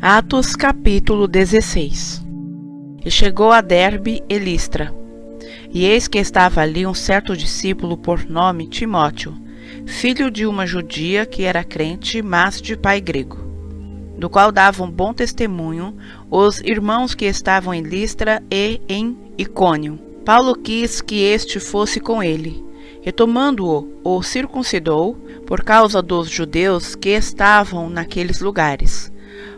Atos capítulo 16. E chegou a Derbe e Listra, e eis que estava ali um certo discípulo por nome Timóteo, filho de uma judia que era crente, mas de pai grego, do qual davam bom testemunho os irmãos que estavam em Listra e em Icônio. Paulo quis que este fosse com ele, e tomando-o, o circuncidou por causa dos judeus que estavam naqueles lugares,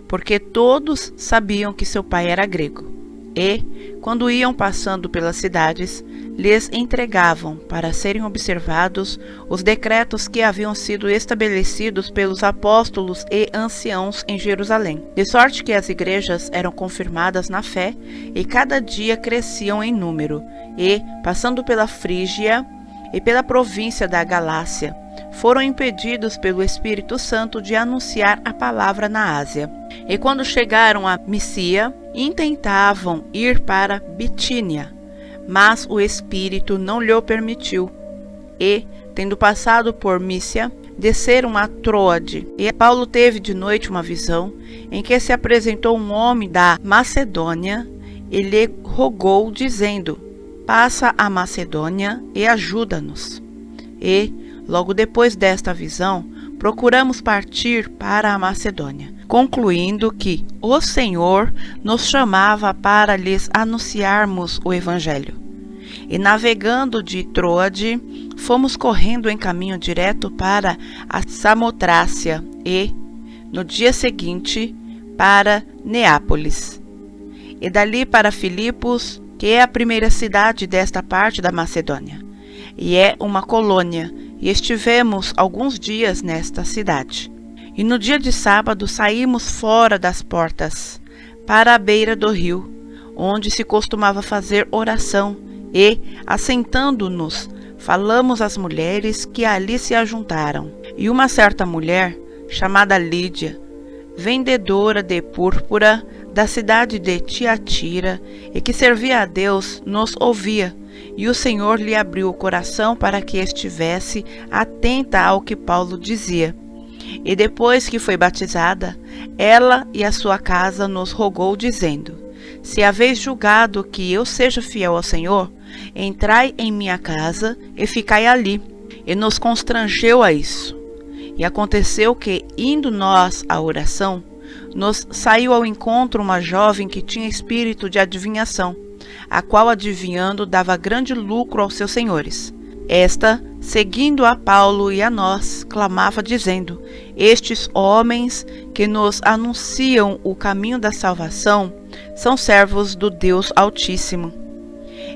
porque todos sabiam que seu pai era grego. E, quando iam passando pelas cidades, lhes entregavam, para serem observados, os decretos que haviam sido estabelecidos pelos apóstolos e anciãos em Jerusalém, de sorte que as igrejas eram confirmadas na fé e cada dia cresciam em número, e, passando pela Frígia e pela província da Galácia, foram impedidos pelo Espírito Santo de anunciar a palavra na Ásia. E quando chegaram a Misia, intentavam ir para Bitínia, mas o Espírito não lhe permitiu. E, tendo passado por Mísia, desceram a Troade. E Paulo teve de noite uma visão, em que se apresentou um homem da Macedônia, e lhe rogou, dizendo: passa a Macedônia e ajuda-nos. E, logo depois desta visão, procuramos partir para a Macedônia, concluindo que o Senhor nos chamava para lhes anunciarmos o Evangelho. E navegando de Troade, fomos correndo em caminho direto para a Samotrácia e, no dia seguinte, para Neápolis. E dali para Filipos, que é a primeira cidade desta parte da Macedônia, e é uma colônia, e estivemos alguns dias nesta cidade. E no dia de sábado saímos fora das portas, para a beira do rio, onde se costumava fazer oração, e, assentando-nos, falamos às mulheres que ali se ajuntaram. E uma certa mulher, chamada Lídia, vendedora de púrpura da cidade de Tiatira, e que servia a Deus, nos ouvia, e o Senhor lhe abriu o coração para que estivesse atenta ao que Paulo dizia. E depois que foi batizada, ela e a sua casa nos rogou, dizendo: se haveis julgado que eu seja fiel ao Senhor, entrai em minha casa e ficai ali. E nos constrangeu a isso. E aconteceu que, indo nós à oração, nos saiu ao encontro uma jovem que tinha espírito de adivinhação, a qual, adivinhando, dava grande lucro aos seus senhores. Esta, seguindo a Paulo e a nós, clamava, dizendo: estes homens que nos anunciam o caminho da salvação são servos do Deus Altíssimo.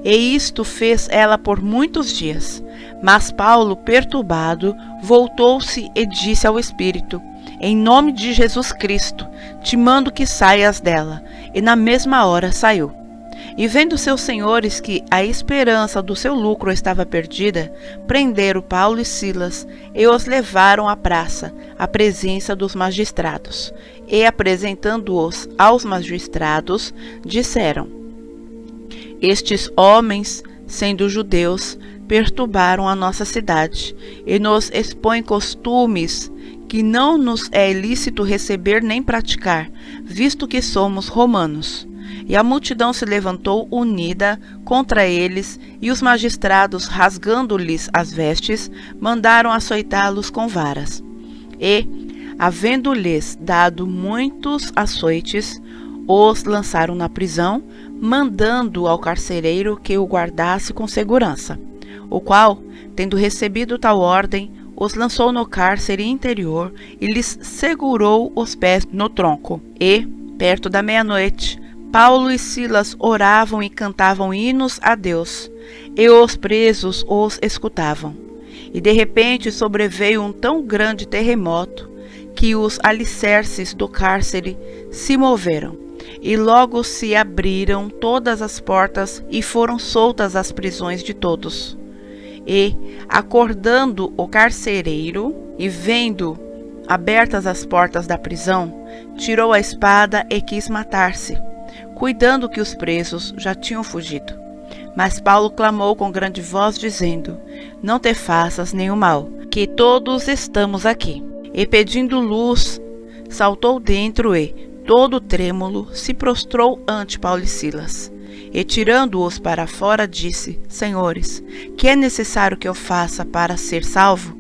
E isto fez ela por muitos dias. Mas Paulo, perturbado, voltou-se e disse ao Espírito: em nome de Jesus Cristo, te mando que saias dela. E na mesma hora saiu. E vendo seus senhores que a esperança do seu lucro estava perdida, prenderam Paulo e Silas e os levaram à praça, à presença dos magistrados. E, apresentando-os aos magistrados, disseram: estes homens, sendo judeus, perturbaram a nossa cidade e nos expõem costumes que não nos é ilícito receber nem praticar, visto que somos romanos. E a multidão se levantou unida contra eles, e os magistrados, rasgando-lhes as vestes, mandaram açoitá-los com varas. E, havendo-lhes dado muitos açoites, os lançaram na prisão, mandando ao carcereiro que o guardasse com segurança, o qual, tendo recebido tal ordem, os lançou no cárcere interior e lhes segurou os pés no tronco. E, perto da meia-noite, Paulo e Silas oravam e cantavam hinos a Deus, e os presos os escutavam. E de repente sobreveio um tão grande terremoto que os alicerces do cárcere se moveram, e logo se abriram todas as portas e foram soltas as prisões de todos. E, acordando o carcereiro e vendo abertas as portas da prisão, tirou a espada e quis matar-se, cuidando que os presos já tinham fugido. Mas Paulo clamou com grande voz, dizendo: não te faças nenhum mal, que todos estamos aqui. E pedindo luz, saltou dentro e, todo trêmulo, se prostrou ante Paulo e Silas. E tirando-os para fora, disse: Senhores, que é necessário que eu faça para ser salvo?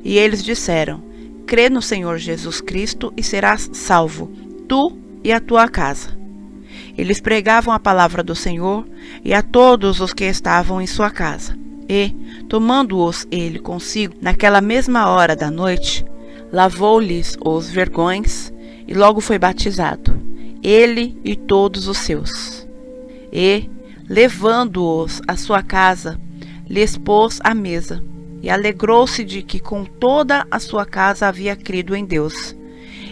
E eles disseram: Crê no Senhor Jesus Cristo e serás salvo, tu e a tua casa. Eles pregavam a palavra do Senhor e a todos os que estavam em sua casa. E, tomando-os ele consigo, naquela mesma hora da noite, lavou-lhes os vergões e logo foi batizado, ele e todos os seus. E, levando-os à sua casa, lhes pôs à mesa, e alegrou-se de que com toda a sua casa havia crido em Deus.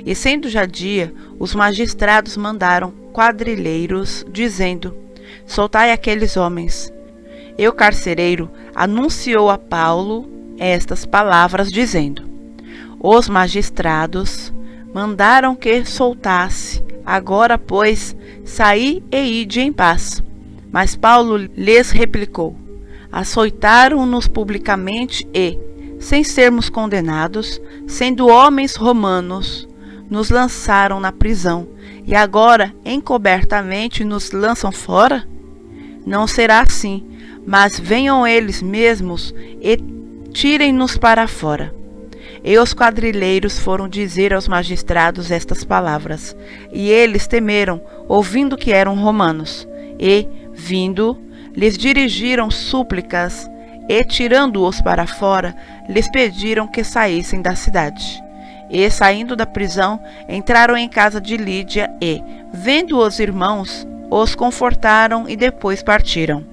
E sendo já dia, os magistrados mandaram quadrilheiros, dizendo: Soltai aqueles homens. E o carcereiro anunciou a Paulo estas palavras, dizendo: Os magistrados mandaram que soltasse. Agora, pois, saí e ide em paz. Mas Paulo lhes replicou: Açoitaram-nos publicamente e, sem sermos condenados, sendo homens romanos, nos lançaram na prisão, e agora encobertamente nos lançam fora? Não será assim, mas venham eles mesmos e tirem-nos para fora. E os quadrilheiros foram dizer aos magistrados estas palavras, e eles temeram, ouvindo que eram romanos, e, vindo, lhes dirigiram súplicas, e, tirando-os para fora, lhes pediram que saíssem da cidade. E, saindo da prisão, entraram em casa de Lídia e, vendo os irmãos, os confortaram e depois partiram.